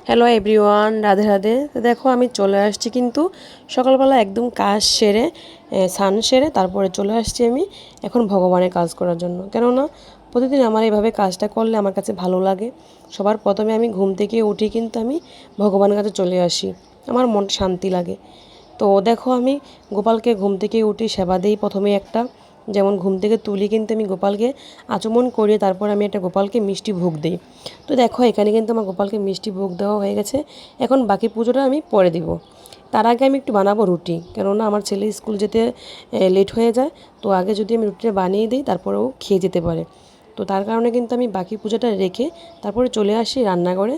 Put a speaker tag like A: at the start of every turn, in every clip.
A: Hello everyone, Radhe Radhe. তো দেখো আমি চলে আসছি কিন্তু সকালবেলা একদম কাজ সেরে স্নান সেরে তারপরে চলে আসছি আমি এখন ভগবানের কাজ করার জন্য। কেননা প্রতিদিন আমার এইভাবে কাজটা করলে আমার কাছে ভালো লাগে। সবার প্রথমে আমি ঘুম থেকে উঠি কিন্তু আমি ভগবানের কাছে চলে আসি, আমার মনটা শান্তি লাগে। তো দেখো আমি গোপালকে ঘুম থেকে উঠি, সেবা দিই প্রথমে একটা, যেমন ঘুম থেকে তুলি কিন্তু আমি গোপালকে আচমন করিয়ে তারপর আমি একটা গোপালকে মিষ্টি ভোগ দিই। তো দেখো এখানে কিন্তু আমার গোপালকে মিষ্টি ভোগ দেওয়া হয়ে গেছে। এখন বাকি পুজোটা আমি পরে দিব। তার আগে আমি একটু বানাবো রুটি, কেননা আমার ছেলে স্কুল যেতে লেট হয়ে যায়। তো আগে যদি আমি রুটিটা বানিয়ে দিই তারপরেও খেয়ে যেতে পারে। তো তার কারণে কিন্তু আমি বাকি পুজোটা রেখে তারপরে চলে আসি রান্নাঘরে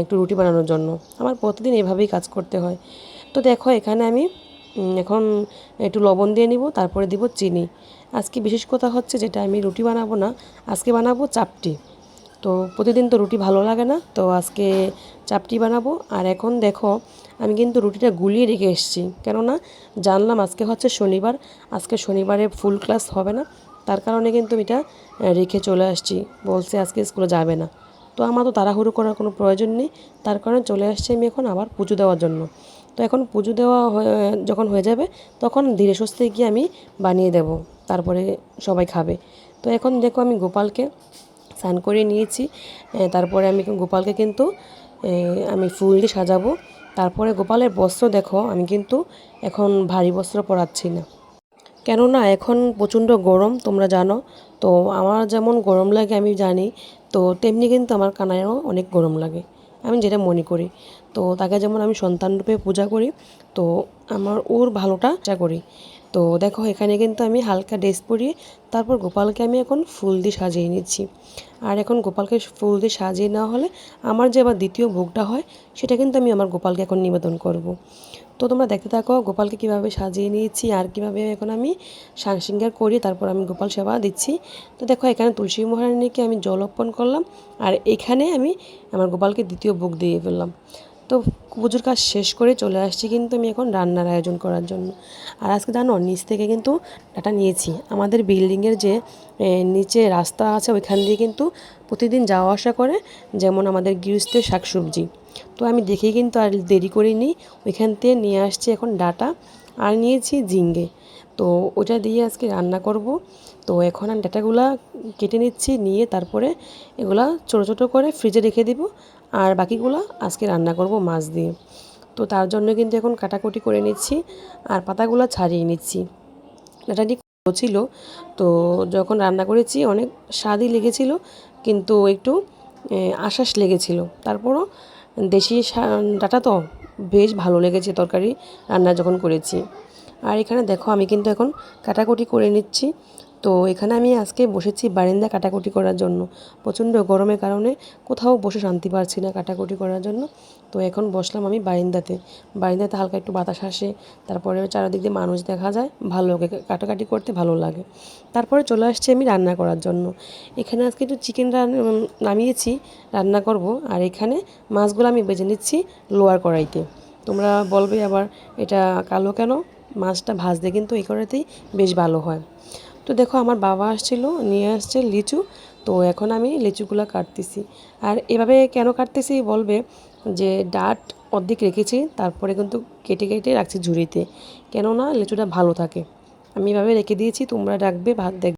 A: একটু রুটি বানানোর জন্য। আমার প্রতিদিন এভাবেই কাজ করতে হয়। তো দেখো এখানে আমি এখন একটু লবণ দিয়ে নিব, তারপরে দিব চিনি। আজকে বিশেষ কথা হচ্ছে যেটা আমি রুটি বানাবো না, আজকে বানাবো চাপটি। তো প্রতিদিন তো রুটি ভালো লাগে না, তো আজকে চাপটি বানাবো। আর এখন দেখো আমি কিন্তু রুটিটা গুলিয়ে রেখে এসেছি, কেননা জানলাম আজকে হচ্ছে শনিবার, আজকে শনিবারে ফুল ক্লাস হবে না। তার কারণে কিন্তু এটা রেখে চলে আসছি, বলছে আজকে স্কুলে যাবে না। তো আমার তো তাড়াহুড়ো করার কোনো প্রয়োজন নেই, তার কারণে চলে আসছি আমি এখন আবার পুজো দেওয়ার জন্য। তো এখন পুজো দেওয়া যখন হয়ে যাবে তখন ধীরে সুস্থে গিয়ে আমি বানিয়ে দেব, তারপরে সবাই খাবে। তো এখন দেখো আমি গোপালকে স্নান করে নিয়েছি। তারপরে আমি গোপালকে কিন্তু আমি ফুল দিয়ে সাজাবো। তারপরে গোপালের বস্ত্র দেখো আমি কিন্তু এখন ভারী বস্ত্র পরাচ্ছি না, কেননা এখন প্রচণ্ড গরম তোমরা জানো। তো আমার যেমন গরম লাগে আমি জানি, তো তেমনি কিন্তু আমার কানাইয়েরও অনেক গরম লাগে, আমি যেটা মনে করি। তো তাকে যেমন আমি সন্তানরূপে পূজা করি, তো আমার ওর ভালোটা চেষ্টা করি। তো দেখো এখানে কিন্তু আমি হালকা ড্রেস পরিয়ে তারপর গোপালকে আমি এখন ফুল দিয়ে সাজিয়ে নিচ্ছি। আর এখন গোপালকে ফুল দিয়ে সাজিয়ে নেওয়া হলে আমার যে আবার দ্বিতীয় ভোগটা হয় সেটা কিন্তু আমি আমার গোপালকে এখন নিবেদন করব। তো তোমরা দেখতে থাকো গোপালকে কীভাবে সাজিয়ে নিয়েছি আর কীভাবে এখন আমি শৃঙ্গার করি, তারপর আমি গোপাল সেবা দিচ্ছি। তো দেখো এখানে তুলসী মহারানীকে আমি জল অর্পণ করলাম, আর এখানে আমি আমার গোপালকে দ্বিতীয় ভোগ দিয়ে ফেললাম। তো পুজোর কাজ শেষ করে চলে আসছি কিন্তু আমি এখন রান্নার আয়োজন করার জন্য। আর আজকে জানো নিচ থেকে কিন্তু ডাটা নিয়েছি, আমাদের বিল্ডিংয়ের যে নিচে রাস্তা আছে ওইখান দিয়ে কিন্তু প্রতিদিন যাওয়া আসা করে যেমন আমাদের গৃহস্থের শাকসবজি। তো আমি দেখেই কিন্তু আর দেরি করিনি, ওইখান থেকে নিয়ে আসছি এখন ডাটা, আর নিয়েছি ঝিঙ্গে। তো ওটা দিয়ে আজকে রান্না করব। তো এখন আমি ডাটাগুলা কেটে নিচ্ছি, নিয়ে তারপরে এগুলা ছোটো ছোটো করে ফ্রিজে রেখে দিব, আর বাকিগুলো আজকে রান্না করব মাছ দিয়ে। তো তার জন্য কিন্তু এখন কাটাকুটি করে নিচ্ছি আর পাতাগুলো ছাড়িয়ে নিচ্ছি। ডাটাটি ছিল, তো যখন রান্না করেছি অনেক স্বাদই লেগেছিল, কিন্তু একটু আঁশাশ লেগেছিল। তারপরও দেশি ডাটা তো বেশ ভালো লেগেছে তরকারি রান্না যখন করেছি। আর এখানে দেখো আমি কিন্তু এখন কাটাকুটি করে নিচ্ছি। তো এখানে আমি আজকে বসেছি বারিন্দা কাটাকুটি করার জন্য, প্রচণ্ড গরমের কারণে কোথাও বসে শান্তি পাচ্ছি না কাটাকুটি করার জন্য। তো এখন বসলাম আমি বারিন্দাতে, বারিন্দাতে হালকা একটু বাতাস আসে, তারপরে চারিদিক দিয়ে মানুষ দেখা যায়, ভালো লাগে কাটাকাটি করতে, ভালো লাগে। তারপরে চলে আসছি আমি রান্না করার জন্য। এখানে আজকে একটু চিকেন নামিয়েছি, রান্না করব। আর এখানে মাছগুলো আমি বেজে নিচ্ছি লোয়ার কড়াইতে। তোমরা বলবে আবার এটা কালো কেন, মাছটা ভাজতে কিন্তু এই কড়াইতেই বেশ ভালো হয়। তো দেখো আমার বাবা আসছিল, নিয়ে আসছে লিচু। তো এখন আমি লিচুগুলো কাটতেছি। আর এভাবে কেন কাটতেছি বলবে, যে ডাট অর্ধেক রেখেছি তারপরে কিন্তু কেটে কেটে রাখছি ঝুড়িতে, কেননা লিচুটা ভালো থাকে। আমি এভাবে রেখে দিয়েছি, তোমরা রাখবে ভাত দেখ।